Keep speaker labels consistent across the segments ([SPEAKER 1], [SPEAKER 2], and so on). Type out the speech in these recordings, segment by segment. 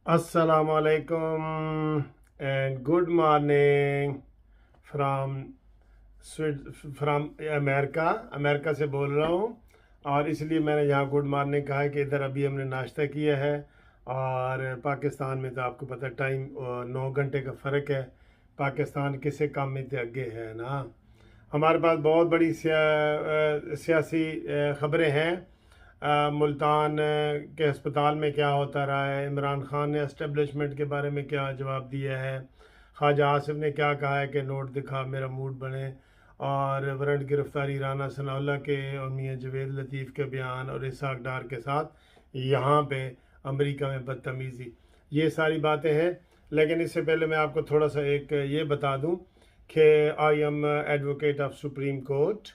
[SPEAKER 1] Assalamualaikum and good morning from from America से बोल रहा हूँ। और इसलिए मैंने यहाँ गुड मॉर्निंग कहा है कि इधर अभी हमने नाश्ता किया है। और पाकिस्तान में तो आपको पता है टाइम 9 घंटे का फ़र्क है। पाकिस्तान किसे काम में तो आगे है ना। हमारे पास बहुत बड़ी सियासी ख़बरें हैं। मुल्तान के अस्पताल में क्या होता रहा है, इमरान खान ने एस्टेब्लिशमेंट के बारे में क्या जवाब दिया है, ख्वाजा आसिफ ने क्या कहा है कि नोट दिखा मेरा मूड बने, और वारंट गिरफ्तारी राना सनाउल्लाह के और मियाँ जवेद लतीफ़ के बयान और इसहाक डार के साथ यहाँ पे अमेरिका में बदतमीज़ी, ये सारी बातें हैं। लेकिन इससे पहले मैं आपको थोड़ा सा एक ये बता दूँ कि I am advocate of supreme court.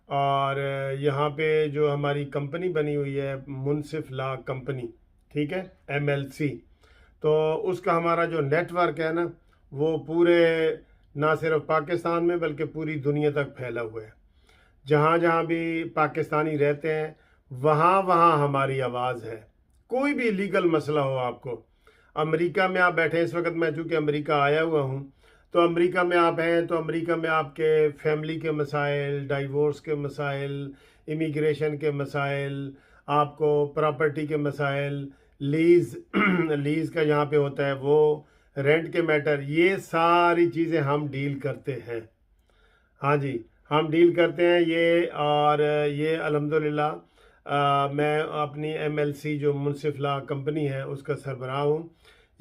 [SPEAKER 1] और यहाँ पे जो हमारी कंपनी बनी हुई है मुनसिफ लॉ कंपनी, ठीक है, MLC, तो उसका हमारा जो नेटवर्क है ना वो पूरे ना सिर्फ पाकिस्तान में बल्कि पूरी दुनिया तक फैला हुआ है। जहाँ जहाँ भी पाकिस्तानी रहते हैं वहाँ वहाँ हमारी आवाज़ है। कोई भी लीगल मसला हो आपको, अमेरिका में आप बैठे इस वक्त, मैं चूँकि अमेरिका आया हुआ हूँ, तो अमेरिका में आप हैं तो अमेरिका में आपके फैमिली के मसाइल, डाइवोर्स के मसाइल, इमिग्रेशन के मसाइल, आपको प्रॉपर्टी के मसाइल, लीज़ लीज़ का यहाँ पे होता है वो, रेंट के मैटर, ये सारी चीज़ें हम डील करते हैं। हाँ जी, हम डील करते हैं ये। और ये अल्हम्दुलिल्लाह मैं अपनी MLC जो मुनसिफ लॉ कंपनी है उसका सरबराह हूँ।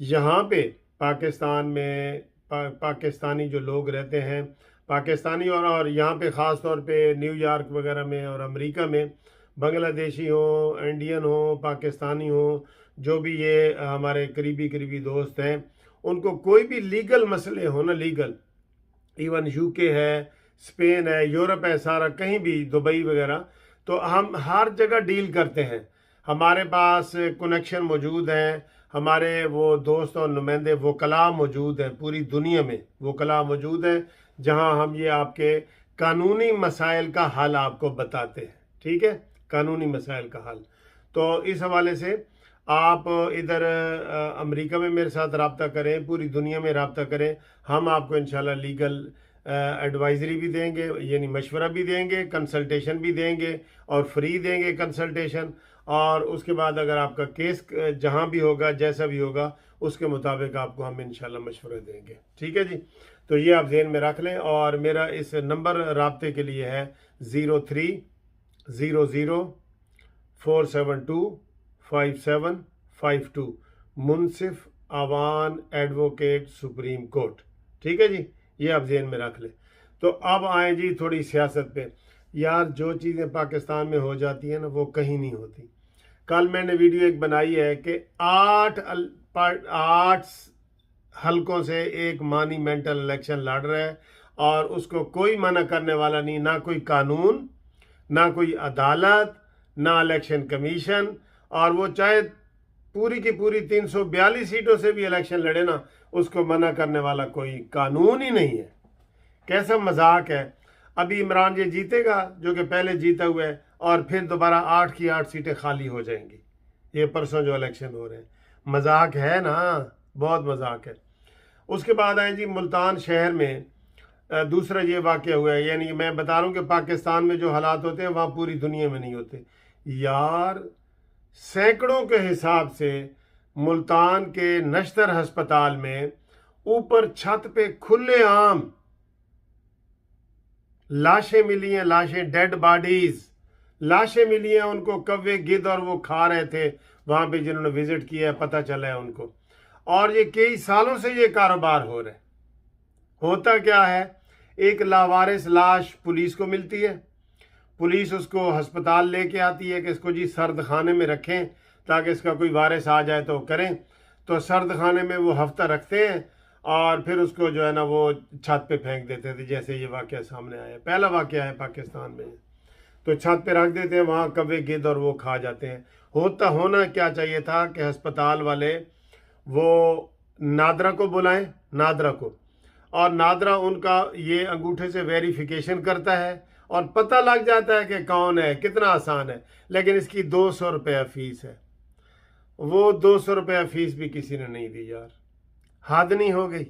[SPEAKER 1] यहाँ पे पाकिस्तान में पाकिस्तानी जो लोग रहते हैं, पाकिस्तानी और यहाँ पे ख़ास तौर पे न्यूयॉर्क वगैरह में और अमेरिका में बांग्लादेशी हो, इंडियन हो, पाकिस्तानी हो, जो भी ये हमारे करीबी दोस्त हैं, उनको कोई भी लीगल मसले हो ना, लीगल, इवन UK है, स्पेन है, यूरोप है, सारा कहीं भी, दुबई वगैरह, तो हम हर जगह डील करते हैं। हमारे पास कनेक्शन मौजूद हैं, हमारे वो दोस्त और नुमाइंदे वकला मौजूद हैं, पूरी दुनिया में वकला मौजूद हैं जहां हम ये आपके कानूनी मसाइल का हल आपको बताते हैं। ठीक है, कानूनी मसाइल का हल। तो इस हवाले से आप इधर अमेरिका में मेरे साथ रब्ता करें, पूरी दुनिया में रब्ता करें। हम आपको इंशाल्लाह लीगल एडवाइजरी भी देंगे, यानी मशवरा भी देंगे, कंसल्टेशन भी देंगे और फ्री देंगे कंसल्टेशन। और उसके बाद अगर आपका केस जहाँ भी होगा, जैसा भी होगा, उसके मुताबिक आपको हम इंशाल्लाह मशवरा देंगे। ठीक है जी, तो ये आप जहन में रख लें। और मेरा इस नंबर रब्ते के लिए है 03004725 मुनसिफ अवान एडवोकेट सुप्रीम कोर्ट। ठीक है जी, ये आप जहन में रख लें। तो अब आए जी थोड़ी सियासत पे। यार जो चीज़ें पाकिस्तान में हो जाती हैं ना वो कहीं नहीं होती। कल मैंने वीडियो एक बनाई है कि 8 हलकों से एक मॉन्यूमेंटल इलेक्शन लड़ रहा है और उसको कोई मना करने वाला नहीं, ना कोई कानून, ना कोई अदालत, ना इलेक्शन कमीशन। और वो चाहे पूरी की पूरी 342 सीटों से भी इलेक्शन लड़े ना, उसको मना करने वाला कोई कानून ही नहीं है। कैसा मजाक है। अभी इमरान ये जीतेगा जो कि पहले जीता हुआ है, और फिर दोबारा 8 की 8 सीटें खाली हो जाएंगी। ये परसों जो इलेक्शन हो रहे हैं, मजाक है ना, बहुत मजाक है। उसके बाद आए जी मुल्तान शहर में दूसरा ये वाक़या हुआ है। यानी मैं बता रहा हूँ कि पाकिस्तान में जो हालात होते हैं वहाँ पूरी दुनिया में नहीं होते। यार सैकड़ों के हिसाब से मुल्तान के नश्तर अस्पताल में ऊपर छत पे खुलेआम लाशें मिली हैं, लाशें, डेड बॉडीज, लाशें मिली हैं उनको। कौवे गिद्ध और वो खा रहे थे वहां पे, जिन्होंने विजिट किया है पता चला है उनको। और ये कई सालों से ये कारोबार हो रहा है। होता क्या है, एक लावारिस लाश पुलिस को मिलती है, पुलिस उसको अस्पताल लेके आती है कि इसको जी सर्द खाने में रखें ताकि इसका कोई वारिस आ जाए तो करें। तो सर्द खाने में वो हफ्ता रखते हैं और फिर उसको जो है ना वो छत पे फेंक देते थे, जैसे ये वाक़या सामने आया, पहला वाक़या है पाकिस्तान में। तो छत पे रख देते हैं, वहाँ कौवे गिद्ध और वो खा जाते हैं। होना क्या चाहिए था कि अस्पताल वाले वो नादरा को बुलाएं, नादरा को, और नादरा उनका ये अंगूठे से वेरिफिकेशन करता है और पता लग जाता है कि कौन है। कितना आसान है, लेकिन इसकी 200 रुपया फीस है। वो 200 रुपया फीस भी किसी ने नहीं दी यार। हद नहीं हो गई?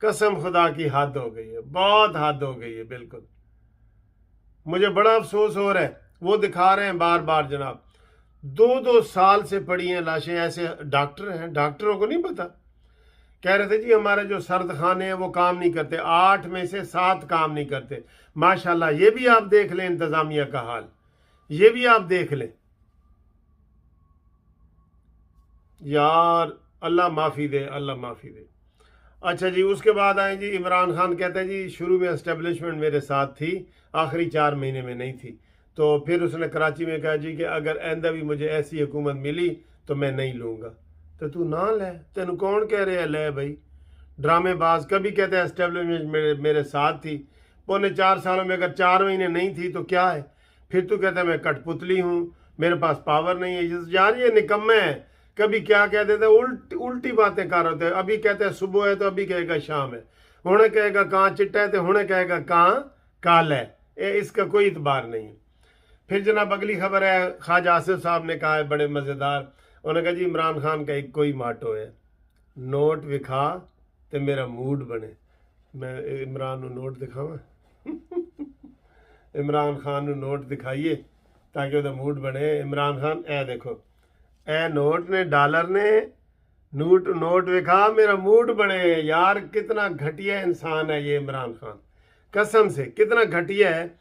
[SPEAKER 1] कसम खुदा की हद हो गई है, बहुत हद हो गई है बिल्कुल। मुझे बड़ा अफसोस हो रहा है। वो दिखा रहे हैं बार बार जनाब, 2-2 साल से पड़ी हैं लाशें। ऐसे डॉक्टर हैं, डॉक्टरों को नहीं पता। कह रहे थे जी हमारे जो सर्द खाने हैं वो काम नहीं करते, 8 में से 7 काम नहीं करते। माशाल्लाह, ये भी आप देख लें इंतजामिया का हाल, ये भी आप देख लें यार। अल्लाह माफ़ी दे, अल्लाह माफ़ी दे। अच्छा जी, उसके बाद आए जी इमरान खान। कहते हैं जी शुरू में एस्टेब्लिशमेंट मेरे साथ थी, आखिरी 4 महीने में नहीं थी। तो फिर उसने कराची में कहा जी कि अगर आइंदा भी मुझे ऐसी हुकूमत मिली तो मैं नहीं लूँगा। तो तू ना ले, तेन कौन कह रहे है ले भाई, ड्रामेबाज। कभी कहते हैं एस्टेब्लिशमेंट मेरे साथ थी, 4.25 सालों में अगर 4 महीने नहीं थी तो क्या है? फिर तू कहता है मैं कठपुतली हूँ, मेरे पास पावर नहीं है। यार ये निकम्मे है। कभी क्या कह देते उल्टी बातें कर रहे थे। अभी कहते हैं सुबह है तो अभी कहेगा शाम है, हुणे कहेगा कहाँ चिट्टा है तो हुणे कहेगा कहाँ काल है। इसका कोई इतबार नहीं है। फिर जनाब अगली खबर है, ख्वाजा आसिफ साहब ने कहा है बड़े मज़ेदार। उन्होंने कहा जी इमरान खान का एक कोई माटो है, नोट विखा तो मेरा मूड बने। मैं इमरान को नोट दिखावा इमरान खान को नोट दिखाइए ताकि वह मूड बने। इमरान खान ए देखो, ए नोट ने, डॉलर ने, नोट विखा मेरा मूड बने। यार कितना घटिया इंसान है ये इमरान खान, कसम से कितना घटिया है।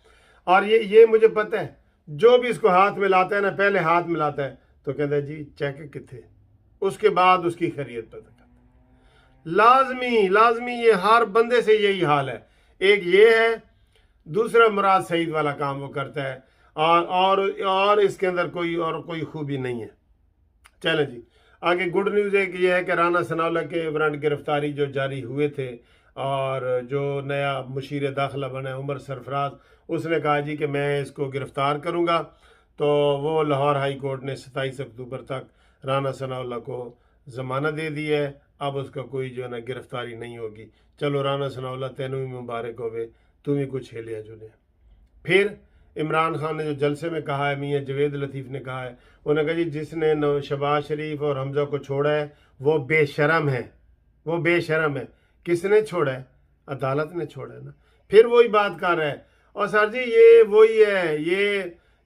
[SPEAKER 1] और ये मुझे पता है, जो भी इसको हाथ मिलाता है ना, पहले हाथ मिलाता है तो कहता है जी चेक किथे, उसके बाद उसकी खैरियत पता करता है। लाजमी लाजमी ये हर बंदे से यही हाल है। एक ये है, दूसरा मुराद सईद वाला काम वो करता है, और इसके अंदर कोई खूबी नहीं है। चले जी आगे। गुड न्यूज़ एक ये है कि राना सनाउल्लाह के वारंट गिरफ्तारी जो जारी हुए थे, और जो नया मुशीर दाखिला बना है उमर सरफराज, उसने कहा जी कि मैं इसको गिरफ़्तार करूँगा। तो वो लाहौर हाई कोर्ट ने 27 अक्टूबर तक राना सनाउल्लाह को ज़मानत दे दी है। अब उसका कोई जो है ना गिरफ़्तारी नहीं होगी। चलो राना सनाउल्लाह तेनू भी मुबारक होवे, तू भी कुछ हिलिया जुलिया। फिर इमरान खान ने जो जलसे में कहा है, मियाँ जवेद लतीफ़ ने कहा है, उन्होंने कहा जी जिसने शहबाज शरीफ और हमजा को छोड़ा है वो बेशरम है, वो बेशरम है। किसने छोड़ा है? अदालत ने छोड़ा है ना। फिर वही बात कर रहा है। और सर जी ये वही है,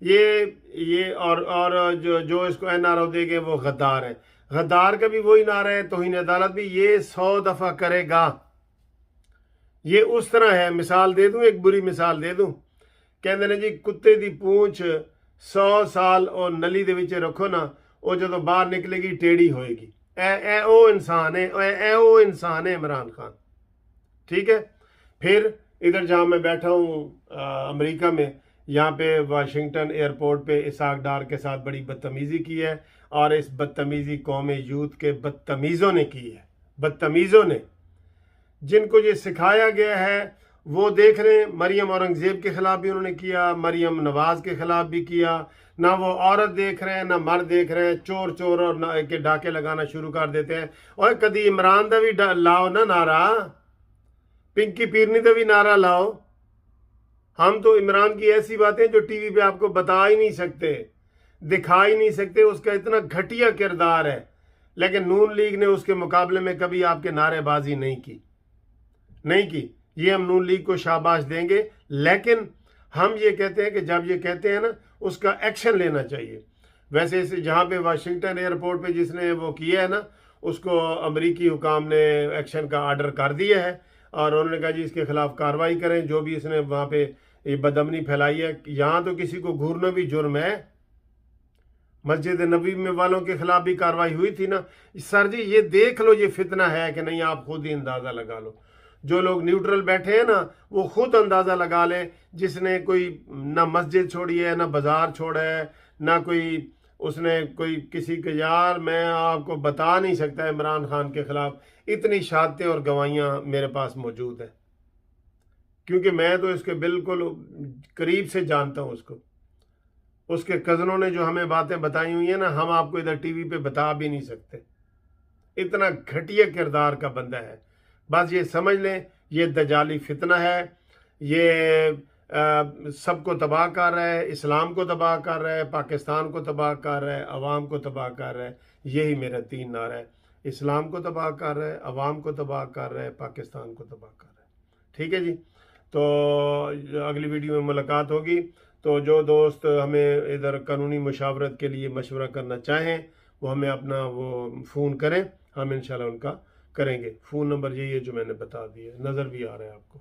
[SPEAKER 1] ये और जो इसको एनआरओ देंगे वो गद्दार है। गद्दार का भी वही नारा है, तौहीन अदालत भी ये 100 दफ़ा करेगा। ये उस तरह है, मिसाल दे दूं, एक बुरी मिसाल दे दूं। कहते ने जी कुत्ते की पूंछ 100 साल और नली दे विच रखो ना, वो जो बाहर निकलेगी टेढ़ी होएगी। ए ओ इंसान है, ए ओ इंसान है इमरान खान, ठीक है। फिर इधर जहाँ मैं बैठा हूँ अमेरिका में, यहाँ पे वाशिंगटन एयरपोर्ट पे इसाक डार के साथ बड़ी बदतमीज़ी की है, और इस बदतमीज़ी कौम यूथ के बदतमीज़ों ने की है। बदतमीज़ों ने, जिनको ये सिखाया गया है वो देख रहे हैं। मरियम औरंगज़ेब के ख़िलाफ़ भी उन्होंने किया, मरियम नवाज़ के ख़िलाफ़ भी किया। ना वो औरत देख रहे हैं ना मर्द देख रहे हैं, चोर चोर और ना के डाके लगाना शुरू कर देते हैं। और कभी इमरान का भी लाओ ना नारा, पिंकी पीरनी का भी नारा लाओ। हम तो इमरान की ऐसी बातें जो टीवी पे आपको बता ही नहीं सकते, दिखा ही नहीं सकते, उसका इतना घटिया किरदार है। लेकिन नून लीग ने उसके मुकाबले में कभी आपके नारेबाजी नहीं की। ये हम नून लीग को शाबाश देंगे, लेकिन हम ये कहते हैं कि जब ये कहते हैं ना, उसका एक्शन लेना चाहिए। वैसे इसे जहाँ पे वाशिंगटन एयरपोर्ट पे जिसने वो किया है ना, उसको अमरीकी हुकाम ने एक्शन का आर्डर कर दिया है, और उन्होंने कहा जी इसके खिलाफ कार्रवाई करें, जो भी इसने वहाँ पे ये बदअमनी फैलाई है। यहाँ तो किसी को घूरना भी जुर्म है। मस्जिद नबी में वालों के खिलाफ भी कार्रवाई हुई थी ना। सर जी ये देख लो ये फितना है कि नहीं, आप खुद ही अंदाज़ा लगा लो। जो लोग न्यूट्रल बैठे हैं ना, वो खुद अंदाज़ा लगा लें। जिसने कोई ना मस्जिद छोड़ी है, ना बाज़ार छोड़ा है, ना कोई उसने कोई किसी के, यार मैं आपको बता नहीं सकता इमरान खान के ख़िलाफ़ इतनी शहादतें और गवाहियाँ मेरे पास मौजूद हैं, क्योंकि मैं तो इसके बिल्कुल करीब से जानता हूँ उसको। उसके कज़नों ने जो हमें बातें बताई हुई हैं ना, हम आपको इधर टीवी पे बता भी नहीं सकते। इतना घटिया किरदार का बंदा है। बस ये समझ लें, ये दजाली फितना है। ये सबको तबाह कर रहा है, इस्लाम को तबाह कर रहा है, पाकिस्तान को तबाह कर रहा है, अवाम को तबाह कर रहा है। यही मेरा 3 नारा है। इस्लाम को तबाह कर रहा है, अवाम को तबाह कर रहा है, पाकिस्तान को तबाह कर रहा है। ठीक है जी, तो अगली वीडियो में मुलाकात होगी। तो जो दोस्त हमें इधर कानूनी मुशावरत के लिए मशवरा करना चाहें वो हमें अपना वो फ़ोन करें, हम इंशाल्लाह उनका करेंगे। फ़ोन नंबर यही है जो मैंने बता दिया, नज़र भी आ रहा है आपको।